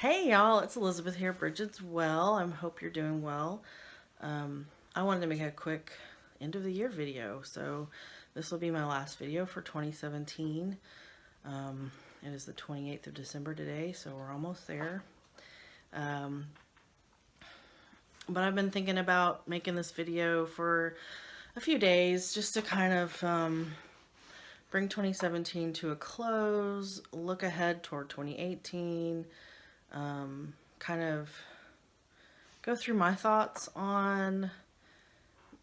Hey y'all, it's Elizabeth here. Bridget's well. I hope you're doing well. I wanted to make a quick end of the year video. So this will be my last video for 2017. It is the 28th of December today, so we're almost there. But I've been thinking about making this video for a few days just to kind of bring 2017 to a close, look ahead toward 2018, kind of go through my thoughts on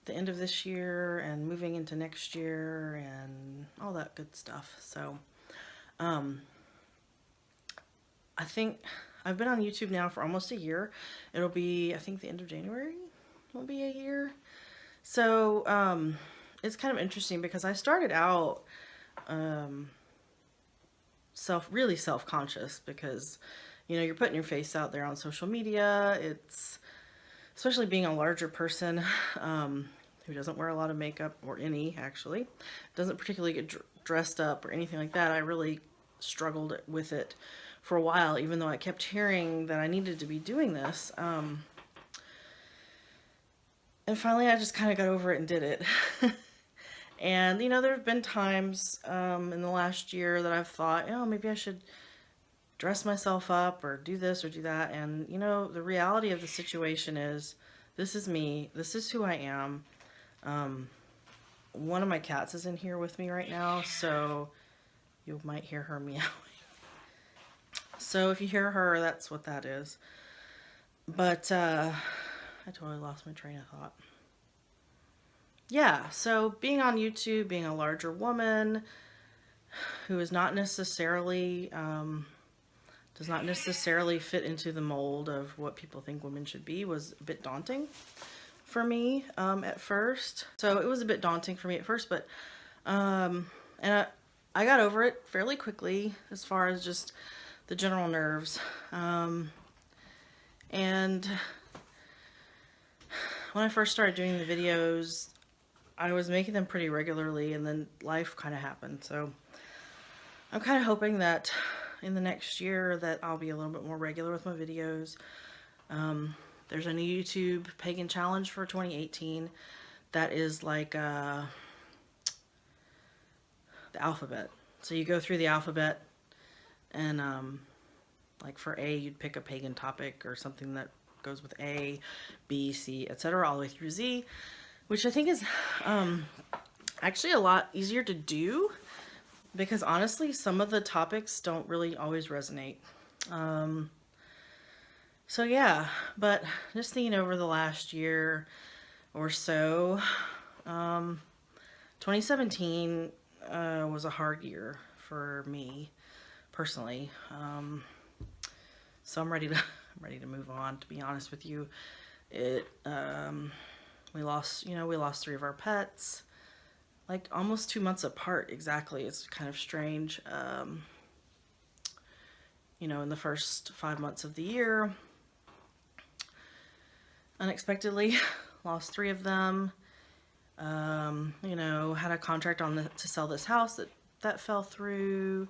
the end of this year and moving into next year and all that good stuff. So I think I've been on YouTube now for almost a year. It'll be, I think, the end of January will be a year. So it's kind of interesting because I started out really self-conscious because, you know, you're putting your face out there on social media. It's, especially being a larger person who doesn't wear a lot of makeup, or any actually, doesn't particularly get dressed up or anything like that. I really struggled with it for a while, even though I kept hearing that I needed to be doing this. And finally I just kind of got over it and did it. And, you know, there have been times in the last year that I've thought, oh, maybe I should dress myself up or do this or do that. And, you know, the reality of the situation is, this is me. This is who I am. One of my cats is in here with me right now, so you might hear her meowing. So if you hear her, that's what that is. But I totally lost my train of thought. Yeah, so being on YouTube, being a larger woman who is not necessarily, does not necessarily fit into the mold of what people think women should be, was a bit daunting for me at first. So it was a bit daunting for me at first, but and I got over it fairly quickly as far as just the general nerves. And when I first started doing the videos, I was making them pretty regularly, and then life kind of happened. So I'm kind of hoping that in the next year that I'll be a little bit more regular with my videos. There's a new YouTube pagan challenge for 2018 that is like the alphabet. So you go through the alphabet, and like for A, you'd pick a pagan topic or something that goes with A, B, C, etc., all the way through Z, which I think is actually a lot easier to do, because honestly, some of the topics don't really always resonate. So yeah, but just thinking over the last year or so, 2017 was a hard year for me personally. So I'm ready to move on, to be honest with you. We lost 3 of our pets, like almost 2 months apart exactly. It's kind of strange. You know, in the first 5 months of the year, unexpectedly lost 3 of them. You know, had a contract to sell this house that fell through.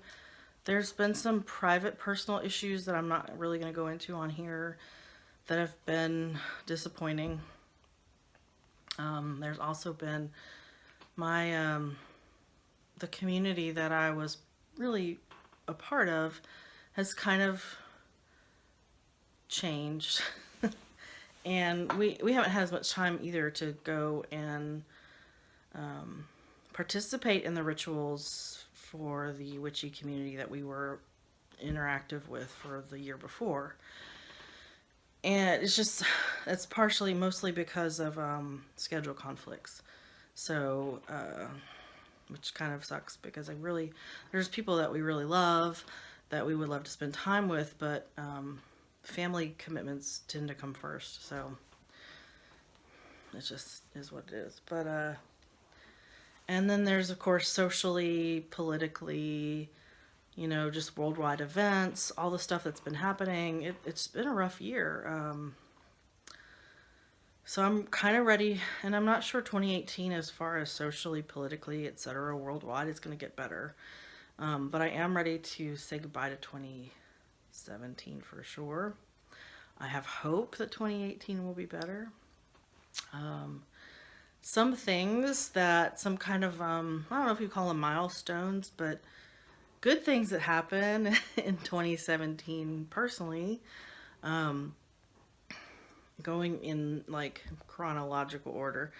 There's been some private personal issues that I'm not really going to go into on here that have been disappointing. There's also been my the community that I was really a part of has kind of changed. And we haven't had as much time either to go and participate in the rituals for the witchy community that we were interactive with for the year before. And it's mostly because of schedule conflicts. So, which kind of sucks, because there's people that we really love, that we would love to spend time with, but family commitments tend to come first. So it just is what it is. But and then there's, of course, socially, politically, you know, just worldwide events, all the stuff that's been happening. It's been a rough year. So I'm kind of ready, and I'm not sure 2018, as far as socially, politically, etc., worldwide, is going to get better. But I am ready to say goodbye to 2017 for sure. I have hope that 2018 will be better. Some things that, some kind of, I don't know if you call them milestones, but good things that happen in 2017 personally, going in like chronological order.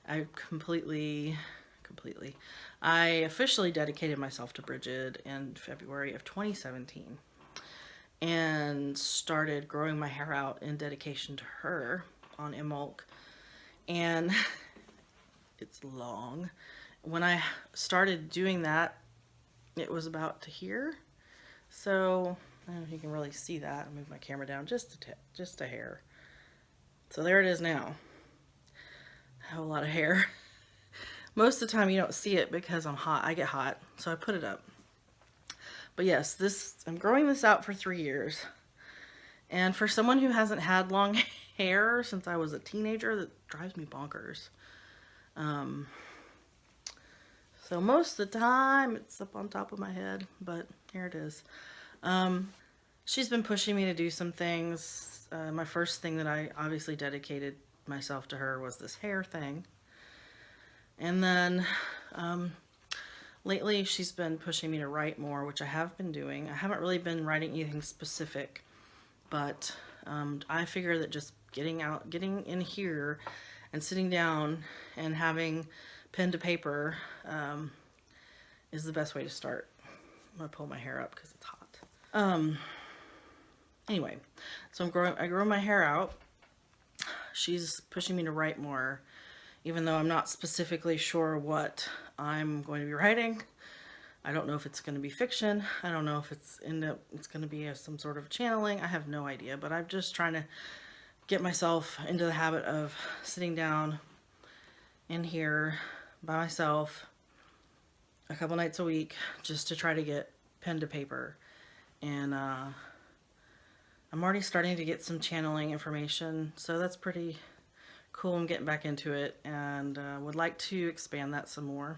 I completely, I officially dedicated myself to Bridget in February of 2017 and started growing my hair out in dedication to her on Imulk. And it's long. When I started doing that, it was about to here. So, I don't know if you can really see that. I'll move my camera down just a hair. So there it is now. I have a lot of hair. Most of the time you don't see it because I'm hot. I get hot, so I put it up. But yes, I'm growing this out for 3 years. And for someone who hasn't had long hair since I was a teenager, that drives me bonkers. So most of the time it's up on top of my head, but here it is. She's been pushing me to do some things. My first thing that I obviously dedicated myself to her was this hair thing. And then lately she's been pushing me to write more, which I have been doing. I haven't really been writing anything specific, but I figure that just getting in here and sitting down and having pen to paper is the best way to start. I'm gonna pull my hair up because it's hot. Anyway, so I grow my hair out. She's pushing me to write more, even though I'm not specifically sure what I'm going to be writing. I don't know if it's going to be fiction. I don't know if it's going to be some sort of channeling. I have no idea, but I'm just trying to get myself into the habit of sitting down in here by myself a couple nights a week just to try to get pen to paper. And I'm already starting to get some channeling information, so that's pretty cool. I'm getting back into it and would like to expand that some more.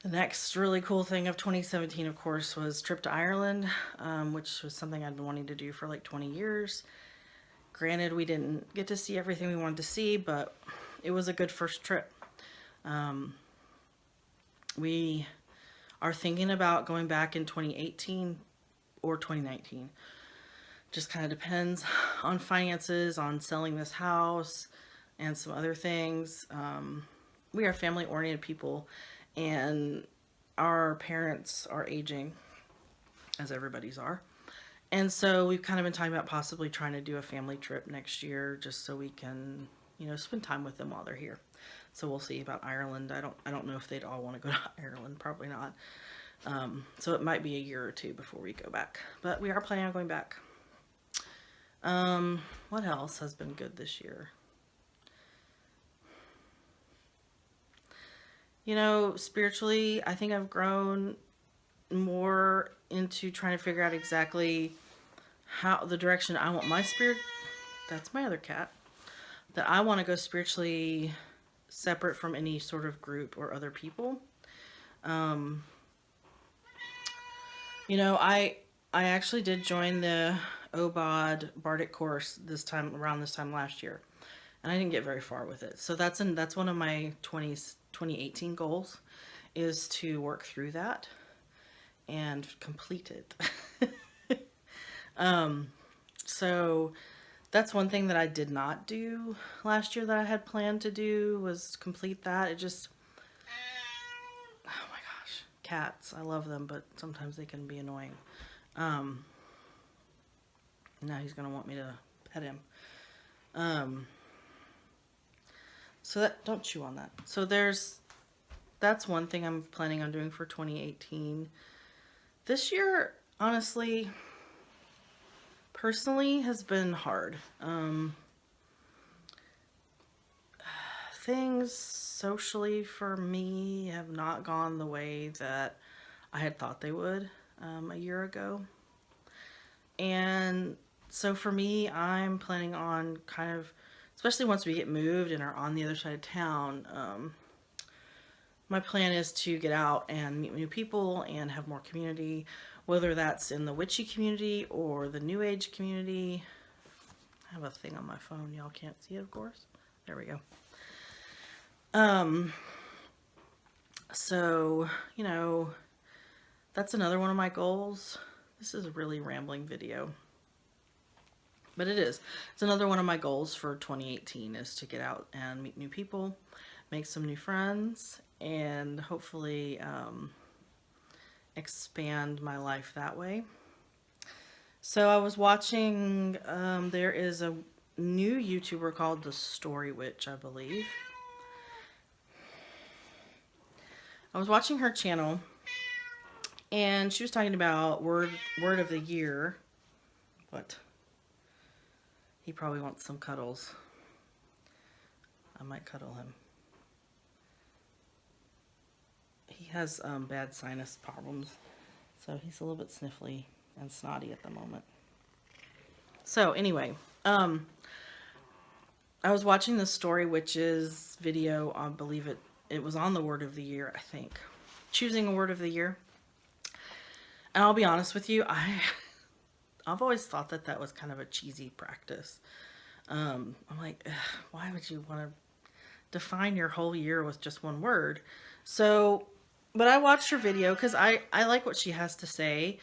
The next really cool thing of 2017, of course, was trip to Ireland, which was something I'd been wanting to do for like 20 years. Granted, we didn't get to see everything we wanted to see, but it was a good first trip. We are thinking about going back in 2018 or 2019. Just kind of depends on finances, on selling this house, and some other things. We are family-oriented people, and our parents are aging, as everybody's are. And so we've kind of been talking about possibly trying to do a family trip next year, just so we can, spend time with them while they're here. So we'll see about Ireland. I don't know if they'd all want to go to Ireland. Probably not. So it might be a year or two before we go back. But we are planning on going back. What else has been good this year? Spiritually, I think I've grown more into trying to figure out exactly how the direction I want my spirit. That's my other cat. That I want to go spiritually separate from any sort of group or other people. I actually did join the OBOD Bardic course around this time last year, and I didn't get very far with it. So that's one of my 2018 goals, is to work through that and complete it. So that's one thing that I did not do last year that I had planned to do, was complete that. Oh my gosh, cats, I love them, but sometimes they can be annoying. Now he's gonna want me to pet him. So don't chew on that. So that's one thing I'm planning on doing for 2018. This year, honestly, personally, has been hard. Things socially for me have not gone the way that I had thought they would a year ago. And so for me, I'm planning on kind of, especially once we get moved and are on the other side of town, my plan is to get out and meet new people and have more community, whether that's in the witchy community or the new age community. I have a thing on my phone. Y'all can't see it, of course. There we go. So, you know, that's another one of my goals. This is a really rambling video, but it is. It's another one of my goals for 2018 is to get out and meet new people, make some new friends, and hopefully expand my life that way. So I was watching, there is a new YouTuber called The Story Witch, I believe. I was watching her channel, and she was talking about word of the year. What? He probably wants some cuddles. I might cuddle him. He has bad sinus problems, so he's a little bit sniffly and snotty at the moment. So anyway, I was watching The Story Witch's video. I believe it was on the word of the year, I think. Choosing a word of the year. And I'll be honest with you, I've always thought that was kind of a cheesy practice. I'm like, why would you want to define your whole year with just one word? So, but I watched her video because I like what she has to say.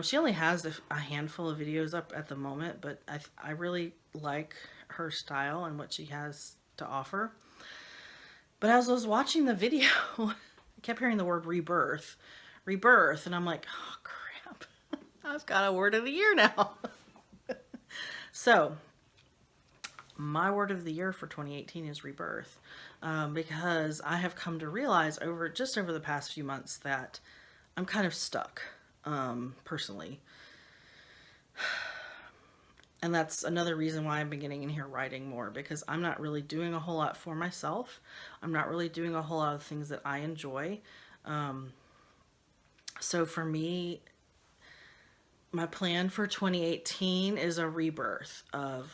She only has a handful of videos up at the moment, but I really like her style and what she has to offer. But as I was watching the video, I kept hearing the word rebirth, and I'm like, oh crap, I've got a word of the year now. So, my word of the year for 2018 is rebirth, because I have come to realize over the past few months that I'm kind of stuck, personally. And that's another reason why I've been getting in here writing more, because I'm not really doing a whole lot for myself. I'm not really doing a whole lot of things that I enjoy. So for me, my plan for 2018 is a rebirth of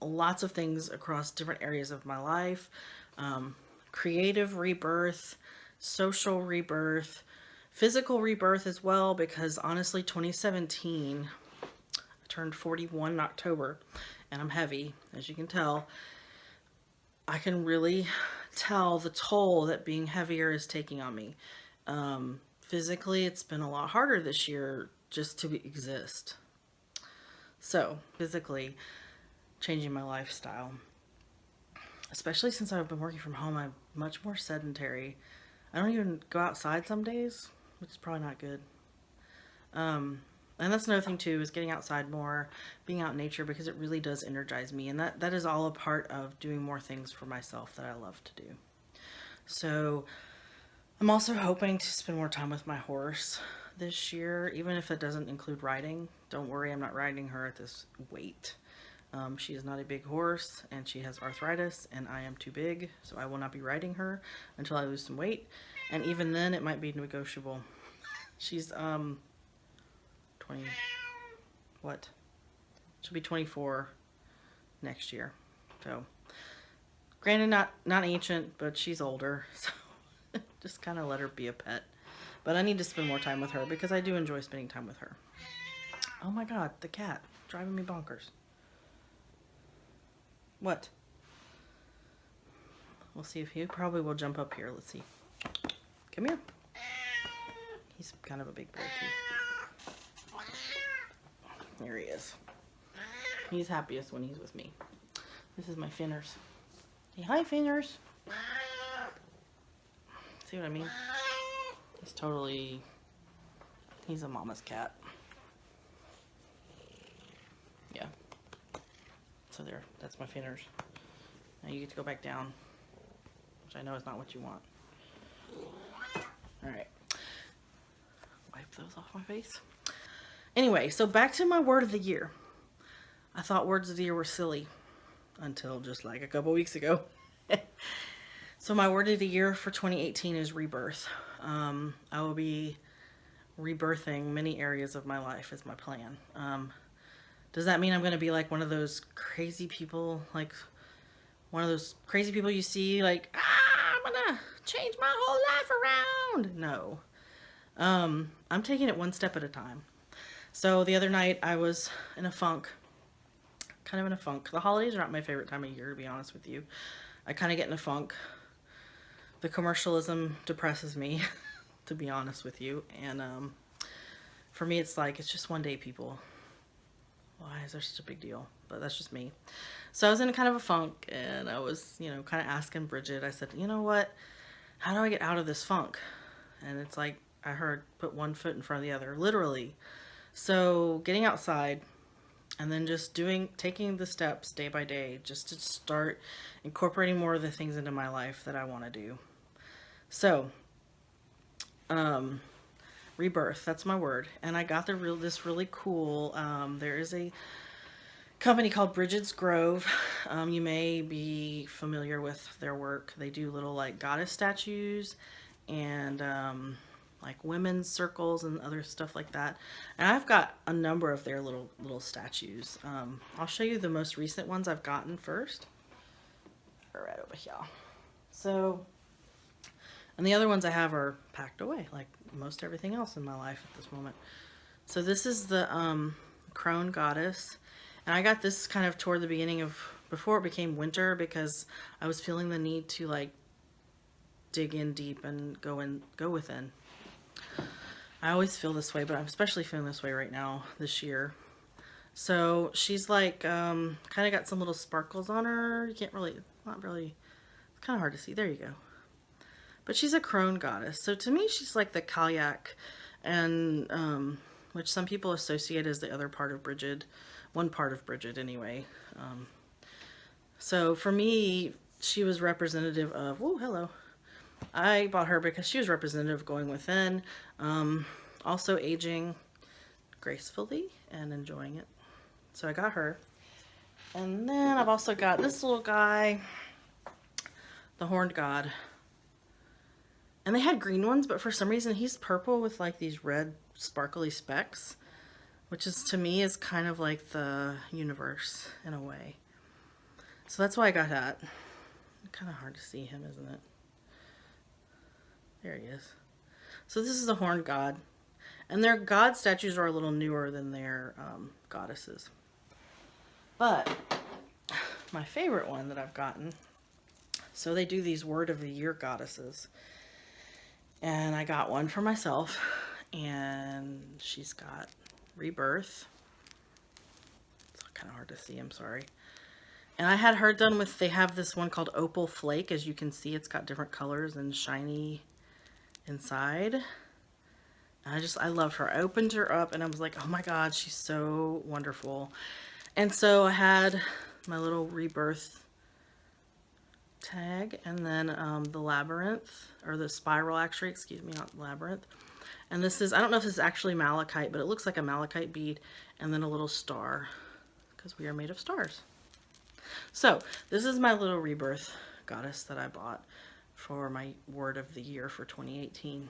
lots of things across different areas of my life. Creative rebirth, social rebirth, physical rebirth as well, because honestly, 2017... turned 41 in October, and I'm heavy, as you can tell. I can really tell the toll that being heavier is taking on me. Physically, it's been a lot harder this year just to exist. So, physically, changing my lifestyle. Especially since I've been working from home, I'm much more sedentary. I don't even go outside some days, which is probably not good. And that's another thing too, is getting outside more, being out in nature, because it really does energize me. And that is all a part of doing more things for myself that I love to do. So I'm also hoping to spend more time with my horse this year, even if it doesn't include riding. Don't worry, I'm not riding her at this weight. She is not a big horse, and she has arthritis, and I am too big, so I will not be riding her until I lose some weight. And even then, it might be negotiable. She's, 20, what? She'll be 24 next year. So, granted, not ancient, but she's older, so just kind of let her be a pet. But I need to spend more time with her, because I do enjoy spending time with her. Oh my god, the cat, driving me bonkers. What? We'll see if he probably will jump up here. Let's see. Come here. He's kind of a big boy too. There he is. He's happiest when he's with me. This is my Finners. Say hi, Finners. See what I mean? He's a mama's cat. Yeah. So there, that's my Finners. Now you get to go back down, which I know is not what you want. Alright. Wipe those off my face. Anyway, so back to my word of the year. I thought words of the year were silly until just like a couple weeks ago. So my word of the year for 2018 is rebirth. I will be rebirthing many areas of my life is my plan. Does that mean I'm going to be like one of those crazy people, like one of those crazy people you see like, I'm going to change my whole life around. No. I'm taking it one step at a time. So the other night I was in a funk, kind of in a funk. The holidays are not my favorite time of year, to be honest with you. I kind of get in a funk. The commercialism depresses me, to be honest with you. And for me, it's like, it's just one day, people. Why is there such a big deal? But that's just me. So I was in kind of a funk, and I was, kind of asking Bridget. I said, you know what? How do I get out of this funk? And it's like, I heard, put one foot in front of the other, literally. So getting outside and then just taking the steps day by day, just to start incorporating more of the things into my life that I want to do. So, Rebirth, that's my word. And I got this really cool, there is a company called Bridget's Grove. You may be familiar with their work. They do little like goddess statues and like women's circles and other stuff like that. And I've got a number of their little statues. I'll show you the most recent ones I've gotten first. Right over here. So, and the other ones I have are packed away, like most everything else in my life at this moment. So this is the crone goddess. And I got this kind of toward the beginning of, before it became winter, because I was feeling the need to like dig in deep and go within. I always feel this way, but I'm especially feeling this way right now this year. So she's like, kind of got some little sparkles on her. You can't really, not really, it's kind of hard to see. There you go. But she's a crone goddess. So to me, she's like the Kalyak, and which some people associate as the other part of Bridget, one part of Bridget anyway. So for me, she was representative of, oh, hello. I bought her because she was representative of going within, also aging gracefully and enjoying it. So I got her. And then I've also got this little guy, the Horned God. And they had green ones, but for some reason he's purple with like these red sparkly specks, which is, to me, is kind of like the universe in a way. So that's why I got that. Kind of hard to see him, isn't it? There he is. So this is the Horned God. And their god statues are a little newer than their goddesses. But my favorite one that I've gotten, so they do these word of the year goddesses. And I got one for myself. And she's got Rebirth. It's kind of hard to see, I'm sorry. And I had her done with, they have this one called Opal Flake. As you can see, it's got different colors and shiny inside. And I love her. I opened her up and I was like, oh my God, she's so wonderful. And so I had my little Rebirth tag, and then the labyrinth, or the spiral actually, excuse me, not labyrinth. And this is, I don't know if this is actually malachite, but it looks like a malachite bead, and then a little star, because we are made of stars. So this is my little Rebirth goddess that I bought for my word of the year for 2018.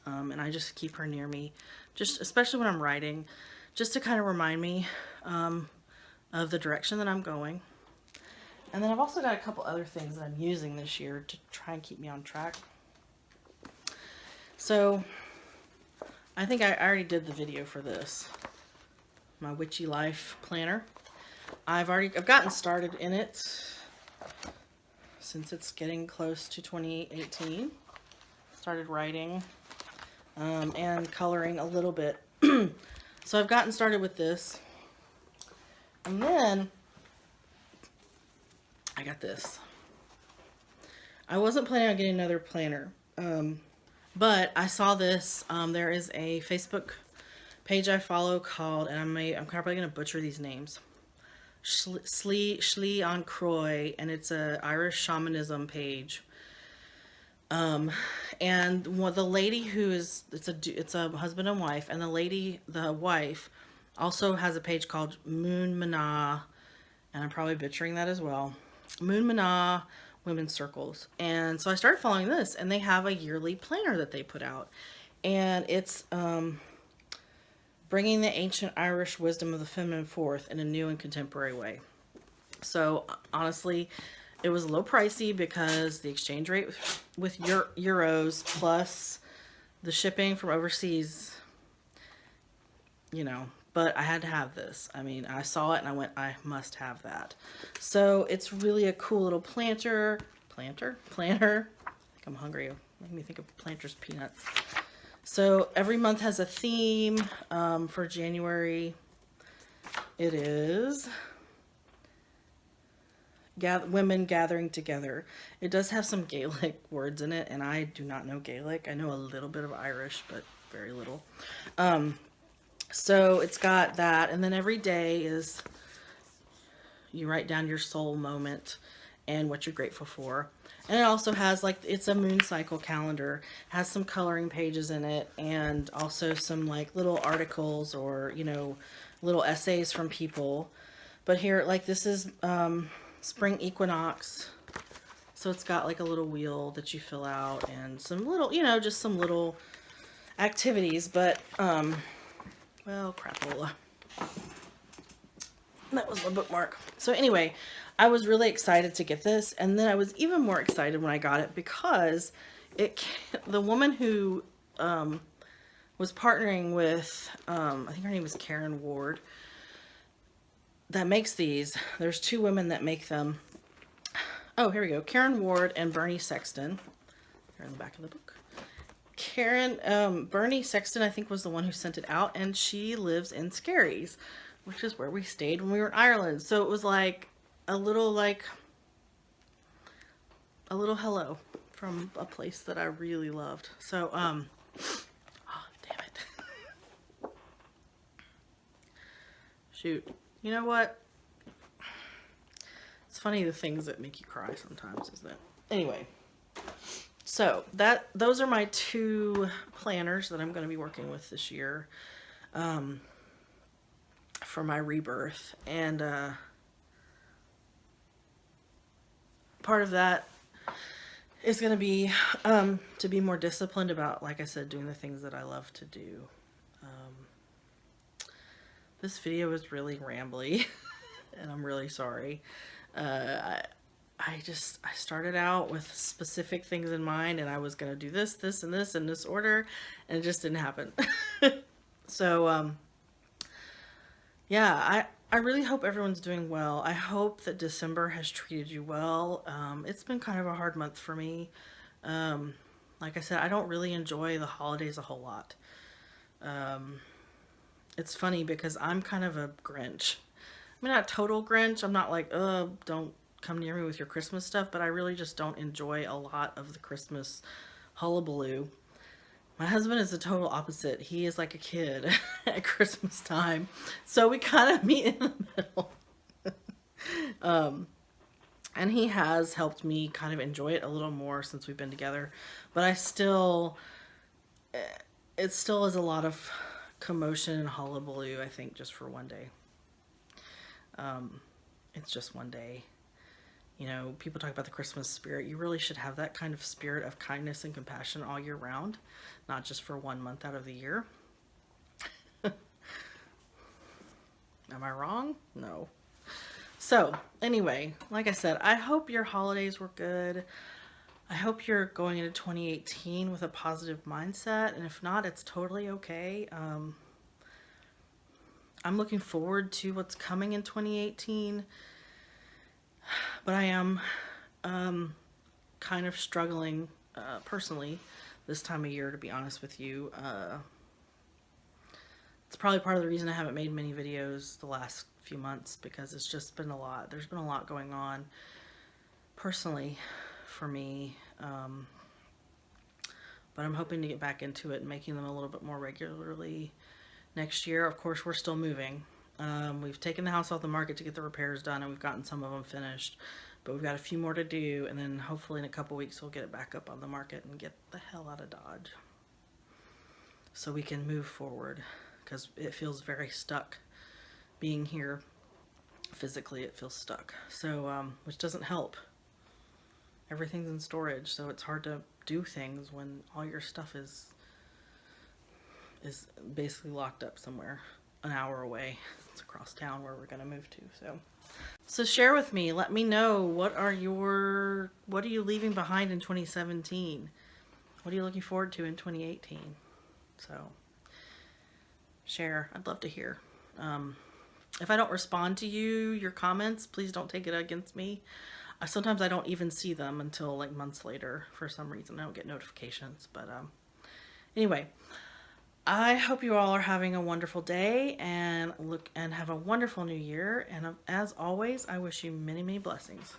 And I just keep her near me, just especially when I'm writing, just to kind of remind me of the direction that I'm going. And then I've also got a couple other things that I'm using this year to try and keep me on track. So I think I already did the video for this, my Witchy Life planner. I've gotten started in it since it's getting close to 2018. Started writing and coloring a little bit. So I've gotten started with this. And then I got this. I wasn't planning on getting another planner, but I saw this. There is a Facebook page I follow called, and I'm probably going to butcher these names, Shli on Croy, and it's a Irish shamanism page. And the lady who is, it's a husband and wife, and the wife also has a page called Moon Mana, and I'm probably butchering that as well. Moon Mana Women's Circles. And so I started following this, and they have a yearly planner that they put out, and it's bringing the ancient Irish wisdom of the feminine forth in a new and contemporary way. So honestly, it was a little pricey because the exchange rate with euros plus the shipping from overseas, you know, but I had to have this. I mean, I saw it and I went, I must have that. So it's really a cool little planter. I think I'm hungry. Make me think of Planters peanuts. So every month has a theme. For January, it is women gathering together. It does have some Gaelic words in it, and I do not know Gaelic. I know a little bit of Irish, but very little. So it's got that, and then every day is you write down your soul moment and what you're grateful for. And it also has, like, it's a moon cycle calendar, has some coloring pages in it, and also some like little articles or, you know, little essays from people. But here, like, this is spring equinox, so it's got like a little wheel that you fill out and some little, you know, just some little activities. But well, crapola, that was my bookmark. So anyway, I was really excited to get this, and then I was even more excited when I got it because the woman who was partnering with, I think her name is Karen Ward, that makes these. There's two women that make them. Oh, here we go. Karen Ward and Bernie Sexton. Here in the back of the book. Bernie Sexton, I think, was the one who sent it out, and she lives in Skerries, which is where we stayed when we were in Ireland. So it was like a little hello from a place that I really loved. So, oh, damn it. Shoot. You know what? It's funny the things that make you cry sometimes, isn't it? Anyway, so those are my two planners that I'm going to be working with this year for my rebirth. And part of that is going to be to be more disciplined about, like I said, doing the things that I love to do. This video is really rambly, and I'm really sorry. I started out with specific things in mind, and I was going to do this, this, and this in this order, and it just didn't happen. So, yeah, I really hope everyone's doing well. I hope that December has treated you well. It's been kind of a hard month for me. Like I said, I don't really enjoy the holidays a whole lot. It's funny because I'm kind of a Grinch. I mean, not a total Grinch. I'm not like, don't come near me with your Christmas stuff, but I really just don't enjoy a lot of the Christmas hullabaloo. My husband is the total opposite. He is like a kid at Christmas time. So we kind of meet in the middle. And he has helped me kind of enjoy it a little more since we've been together. But it still is a lot of commotion and hullabaloo, I think, just for one day. It's just one day. You know, people talk about the Christmas spirit. You really should have that kind of spirit of kindness and compassion all year round, not just for 1 month out of the year. Am I wrong? No. So, anyway, like I said, I hope your holidays were good. I hope you're going into 2018 with a positive mindset, and if not, it's totally okay. I'm looking forward to what's coming in 2018, but I am kind of struggling personally this time of year, to be honest with you. It's probably part of the reason I haven't made many videos the last few months, because it's just been a lot. There's been a lot going on personally for me, but I'm hoping to get back into it and making them a little bit more regularly next year. Of course, we're still moving. We've taken the house off the market to get the repairs done, and we've gotten some of them finished, but we've got a few more to do, and then hopefully in a couple weeks we'll get it back up on the market and get the hell out of Dodge so we can move forward, because it feels very stuck being here. Physically it feels stuck, so which doesn't help. Everything's in storage, so it's hard to do things when all your stuff is basically locked up somewhere. an hour away. It's across town where we're going to move to. So share with me. Let me know, what are you leaving behind in 2017? What are you looking forward to in 2018? So share. I'd love to hear. If I don't respond to your comments, please don't take it against me. Sometimes I don't even see them until like months later for some reason. I don't get notifications. But anyway, I hope you all are having a wonderful day and have a wonderful new year. And as always, I wish you many, many blessings.